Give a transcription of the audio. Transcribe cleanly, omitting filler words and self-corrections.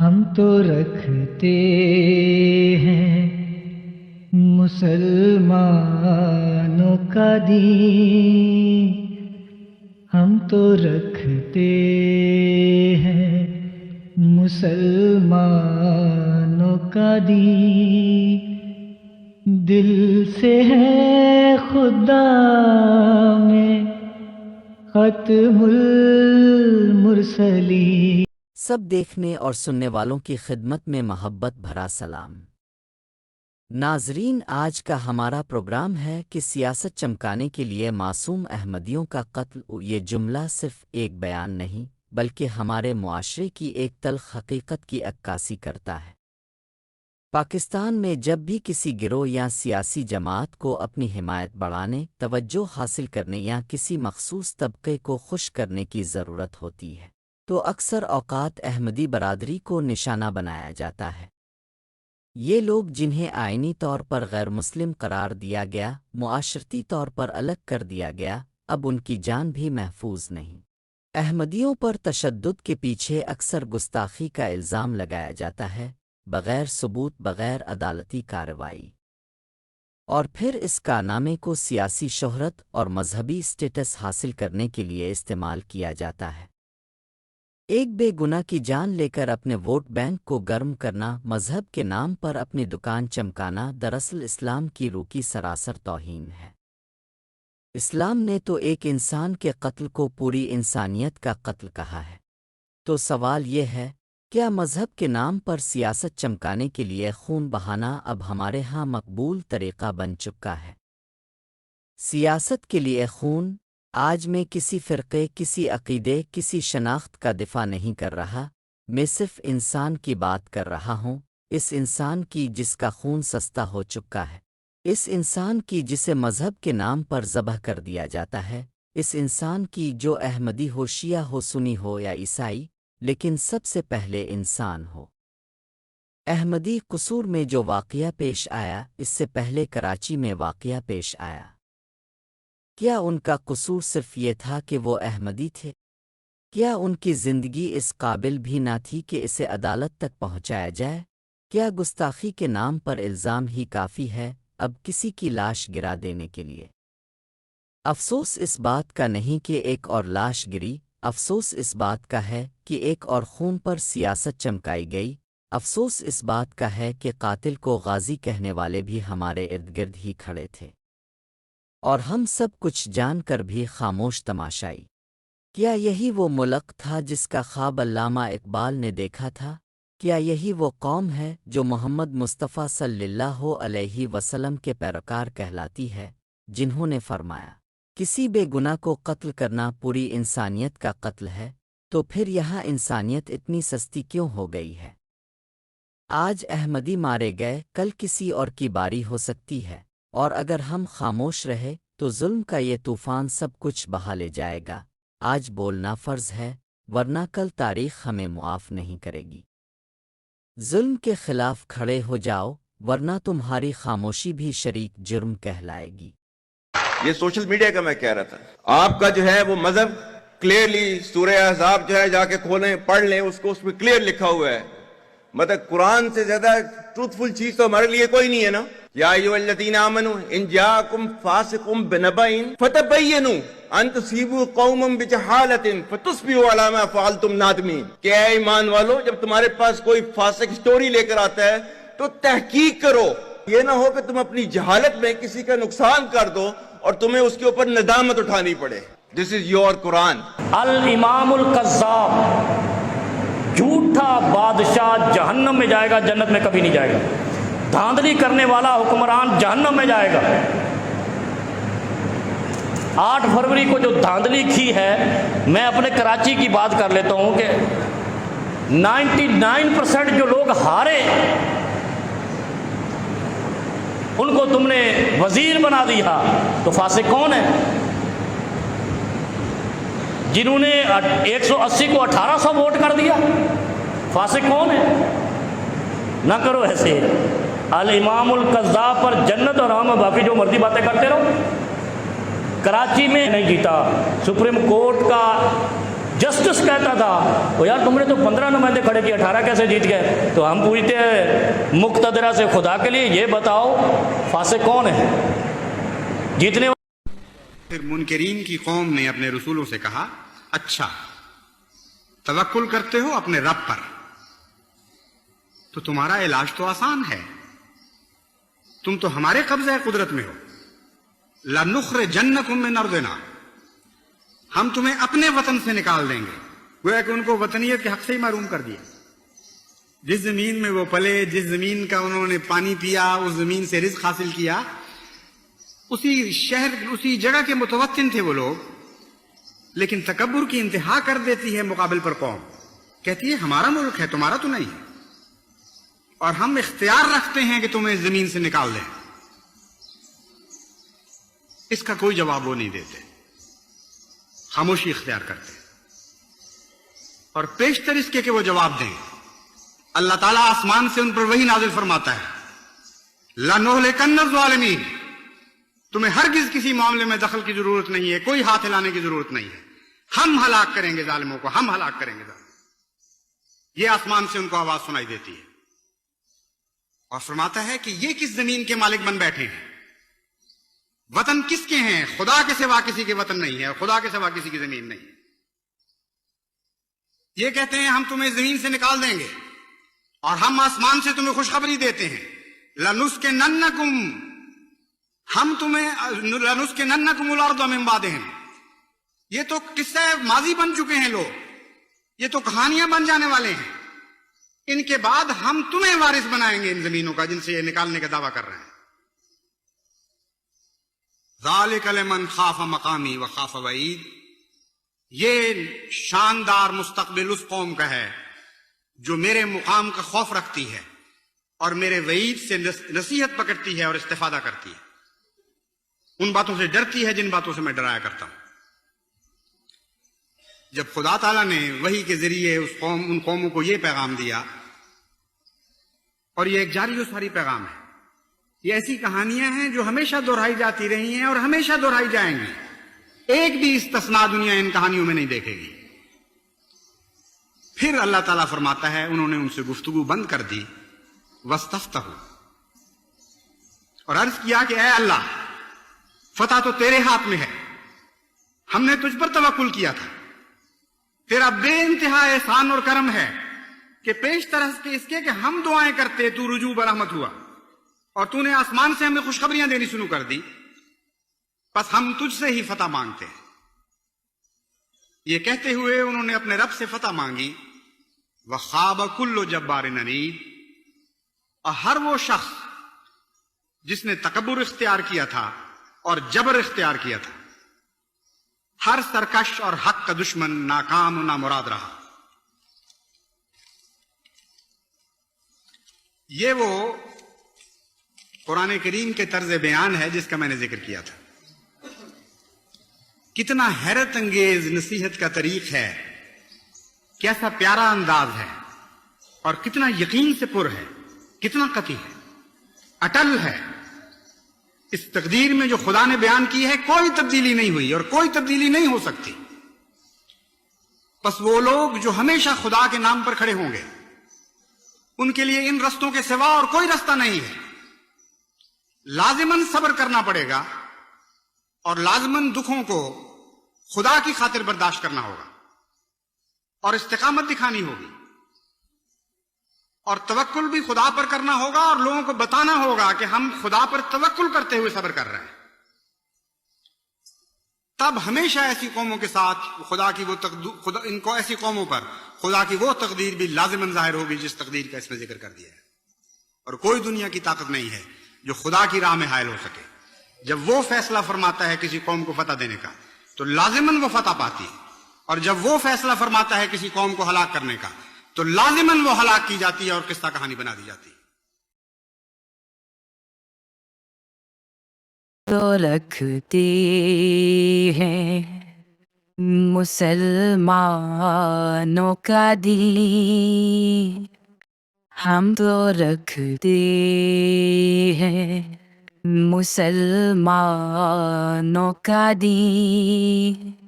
ہم تو رکھتے ہیں مسلمانوں کا دین، ہم تو رکھتے ہیں مسلمانوں کا دین، دل سے ہے خدا میں ختم المرسلین۔ سب دیکھنے اور سننے والوں کی خدمت میں محبت بھرا سلام۔ ناظرین، آج کا ہمارا پروگرام ہے کہ سیاست چمکانے کے لیے معصوم احمدیوں کا قتل۔ یہ جملہ صرف ایک بیان نہیں بلکہ ہمارے معاشرے کی ایک تلخ حقیقت کی عکاسی کرتا ہے۔ پاکستان میں جب بھی کسی گروہ یا سیاسی جماعت کو اپنی حمایت بڑھانے، توجہ حاصل کرنے یا کسی مخصوص طبقے کو خوش کرنے کی ضرورت ہوتی ہے تو اکثر اوقات احمدی برادری کو نشانہ بنایا جاتا ہے۔ یہ لوگ جنہیں آئینی طور پر غیر مسلم قرار دیا گیا، معاشرتی طور پر الگ کر دیا گیا، اب ان کی جان بھی محفوظ نہیں۔ احمدیوں پر تشدد کے پیچھے اکثر گستاخی کا الزام لگایا جاتا ہے، بغیر ثبوت، بغیر عدالتی کارروائی، اور پھر اس کارنامے کو سیاسی شہرت اور مذہبی اسٹیٹس حاصل کرنے کے لیے استعمال کیا جاتا ہے۔ ایک بے گناہ کی جان لے کر اپنے ووٹ بینک کو گرم کرنا، مذہب کے نام پر اپنی دکان چمکانا، دراصل اسلام کی روح کی سراسر توہین ہے۔ اسلام نے تو ایک انسان کے قتل کو پوری انسانیت کا قتل کہا ہے۔ تو سوال یہ ہے، کیا مذہب کے نام پر سیاست چمکانے کے لیے خون بہانا اب ہمارے ہاں مقبول طریقہ بن چکا ہے؟ سیاست کے لیے خون؟ آج میں کسی فرقے، کسی عقیدے، کسی شناخت کا دفاع نہیں کر رہا، میں صرف انسان کی بات کر رہا ہوں، اس انسان کی جس کا خون سستا ہو چکا ہے، اس انسان کی جسے مذہب کے نام پر ذبح کر دیا جاتا ہے، اس انسان کی جو احمدی ہو، شیعہ ہو، سنی ہو یا عیسائی، لیکن سب سے پہلے انسان ہو۔ احمدی قصور میں جو واقعہ پیش آیا، اس سے پہلے کراچی میں واقعہ پیش آیا۔ کیا ان کا قصور صرف یہ تھا کہ وہ احمدی تھے؟ کیا ان کی زندگی اس قابل بھی نہ تھی کہ اسے عدالت تک پہنچایا جائے؟ کیا گستاخی کے نام پر الزام ہی کافی ہے اب کسی کی لاش گرا دینے کے لیے؟ افسوس اس بات کا نہیں کہ ایک اور لاش گری، افسوس اس بات کا ہے کہ ایک اور خون پر سیاست چمکائی گئی، افسوس اس بات کا ہے کہ قاتل کو غازی کہنے والے بھی ہمارے ارد گرد ہی کھڑے تھے، اور ہم سب کچھ جان کر بھی خاموش تماشائی۔ کیا یہی وہ ملک تھا جس کا خواب علامہ اقبال نے دیکھا تھا؟ کیا یہی وہ قوم ہے جو محمد مصطفیٰ صلی اللہ علیہ وسلم کے پیروکار کہلاتی ہے، جنہوں نے فرمایا، کسی بے گناہ کو قتل کرنا پوری انسانیت کا قتل ہے؟ تو پھر یہاں انسانیت اتنی سستی کیوں ہو گئی ہے؟ آج احمدی مارے گئے، کل کسی اور کی باری ہو سکتی ہے، اور اگر ہم خاموش رہے تو ظلم کا یہ طوفان سب کچھ بہا لے جائے گا۔ آج بولنا فرض ہے، ورنہ کل تاریخ ہمیں معاف نہیں کرے گی۔ ظلم کے خلاف کھڑے ہو جاؤ، ورنہ تمہاری خاموشی بھی شریک جرم کہلائے گی۔ یہ سوشل میڈیا کا میں کہہ رہا تھا، آپ کا جو ہے وہ مذہب کلیئرلی سورہ احزاب جو ہے جا کے کھولیں، پڑھ لیں، اس میں کلیئر لکھا ہوا ہے۔ مطلب قرآن سے زیادہ ٹروتفل چیز تو ہمارے لیے کوئی نہیں ہے نا۔ یا ایھا الذین آمنوا ان جاءکم فاسق بنبأ فتبینوا ان تصیبوا قوما بجہالۃ فتصبحوا علی ما فعلتم نادمین، کہ اے ایمان والو، جب تمہارے پاس کوئی فاسق سٹوری لے کر آتا ہے تو تحقیق کرو، یہ نہ ہو کہ تم اپنی جہالت میں کسی کا نقصان کر دو اور تمہیں اس کے اوپر ندامت اٹھانی پڑے۔ دس از یور قرآن۔ الامام القذاب، جھوٹا بادشاہ جہنم میں جائے گا، جنت میں کبھی نہیں جائے گا۔ دھاندلی کرنے والا حکمران جہنم میں جائے گا۔ 8 فروری کو جو دھاندلی کی ہے، میں اپنے کراچی کی بات کر لیتا ہوں کہ 99% جو لوگ ہارے ان کو تم نے وزیر بنا دیا، تو فاسق کون ہے؟ جنہوں نے 180 کو 1800 ووٹ کر دیا، فاسق کون ہے؟ نہ کرو ایسے۔ الامام القذاب پر جنت اور ہم باقی جو مرضی باتیں کرتے رہو۔ کراچی میں نہیں جیتا، سپریم کورٹ کا जस्टिस कहता था वो यार तुमने तो 15 नुमाइंदे खड़े किए, 18 कैसे जीत गए? तो हम पूछते हैं मुक्तदरा से, खुदा के लिए ये बताओ फासिक कौन है जीतने? फिर मुनकरीन की कौम ने अपने रसूलों से कहा, अच्छा तवक्कुल करते हो अपने रब पर, तो तुम्हारा इलाज तो आसान है, तुम तो हमारे कब्ज़े कुदरत में हो। लनुख़रिजन्नकुम मिन अर्दिना, हम तुम्हें अपने वतन से निकाल देंगे। गोया कि उनको वतनियत के हक से ही महरूम कर दिया। जिस जमीन में वो पले, जिस जमीन का उन्होंने पानी पिया, उस जमीन से रिज़्क़ हासिल किया, उसी शहर उसी जगह के मुतवत्तिन थे वो लोग। लेकिन तकब्बुर की इंतहा कर देती है मुकाबिल पर कौम, कहती है हमारा मुल्क है, तुम्हारा तो नहीं है, और हम इख्तियार रखते हैं कि तुम्हें जमीन से निकाल दें। इसका कोई जवाब वो नहीं देते, खामोशी इख्तियार करते। और पेशतर इसके कि वो जवाब दें, अल्लाह ताला आसमान से उन पर वही नाजिल फरमाता है, लनुहलिकन्न ज़ालिमीन, तुम्हें हरगिज किसी मामले में दखल की जरूरत नहीं है, कोई हाथ हिलाने की जरूरत नहीं है, हम हलाक करेंगे जालिमों को, हम हलाक करेंगे जालिमों। ये आसमान से उनको आवाज सुनाई देती है और फरमाता है कि ये किस जमीन के मालिक बन बैठे हैं, वतन किसके हैं? खुदा के सिवा किसी के वतन नहीं है, खुदा के सिवा किसी की जमीन नहीं है। ये कहते हैं हम तुम्हें जमीन से निकाल देंगे और हम आसमान से तुम्हें खुशखबरी देते हैं, लनुस्किनन्नकुम, हम तुम्हें लनुस्किनन्नकुमुल अर्द मिन बादिहिम। ये तो किस्सा माजी बन चुके हैं लोग, ये तो कहानियां बन जाने वाले हैं। इनके बाद हम तुम्हें वारिस बनाएंगे इन जमीनों का जिनसे ये निकालने का दावा कर रहे हैं। ज़ालिक लिमन खाफ मकामी व खाफ वईद, ये शानदार मुस्तकबिल उस कौम का है जो मेरे मुकाम का खौफ रखती है और मेरे वईद से नसीहत पकड़ती है और इस्तिफादा करती है, उन बातों से डरती है जिन बातों से मैं डराया करता हूं। जब खुदा ताला ने वही के जरिए उन कौमों को यह पैगाम दिया, और ये एक जारी व सारी पैगाम है, ये ऐसी कहानियां हैं जो हमेशा दोहराई जाती रही हैं और हमेशा दोहराई जाएंगी, एक भी इस्तिस्ना दुनिया इन कहानियों में नहीं देखेगी। फिर अल्लाह ताला फरमाता है, उन्होंने उनसे गुफ्तगू बंद कर दी, वस्तफ्तहू, और अर्ज किया कि ऐ अल्लाह, फतह तो तेरे हाथ में है, हमने तुझ पर तवक्कुल किया था, तेरा बेइंतहा एहसान और करम है कि पेश तरह के इसके कि हम दुआएं करते, तू रुजू बरहमत हुआ और तूने आसमान से हमें खुशखबरियां देनी शुरू कर दी, बस हम तुझसे ही फतह मांगते हैं। ये कहते हुए उन्होंने अपने रब से फतह मांगी। व खाब कुल्लु जब्बारिन अनीद, और हर वो शख्स जिसने तकब्बुर इख्तियार किया था और जबर इख्तियार किया था, हर सरकश और हक का दुश्मन नाकाम और नामुराद रहा। ये वो कुरान करीम के तर्ज बयान है जिसका मैंने जिक्र किया था। कितना हैरत अंगेज नसीहत का तरीक है, कैसा प्यारा अंदाज है, और कितना यकीन से पुर है, कितना कती है, अटल है। इस तकदीर में जो खुदा ने बयान की है कोई तब्दीली नहीं हुई और कोई तब्दीली नहीं हो सकती। बस वो लोग जो हमेशा खुदा के नाम पर खड़े होंगे, उनके लिए इन रस्तों के सिवा और कोई रास्ता नहीं है। लाजिमन सब्र करना पड़ेगा और लाजिमन दुखों को खुदा की खातिर बर्दाश्त करना होगा और इस्तिकामत दिखानी होगी, और तवक्कुल भी खुदा पर करना होगा और लोगों को बताना होगा कि हम खुदा पर तवक्कुल करते हुए सब्र कर रहे हैं। तब हमेशा ऐसी कौमों के साथ खुदा की वो खुदा इनको ऐसी कौमों पर खुदा की वो तकदीर भी लाजिमन जाहिर होगी जिस तकदीर का इसमें जिक्र कर दिया है। और कोई दुनिया की ताकत नहीं है जो खुदा की राह में हायल हो सके। जब वो फैसला फरमाता है किसी कौम को फतह देने का तो लाजिमन वो फतह पाती है, और जब वो फैसला फरमाता है किसी कौम को हलाक करने का तो लाजिमन वो हलाक की जाती है और किस्सा कहानी बना दी जाती है। तो रखते हैं मुसलमानों का दिल, हम तो रखते हैं मुसलमानों का दिल।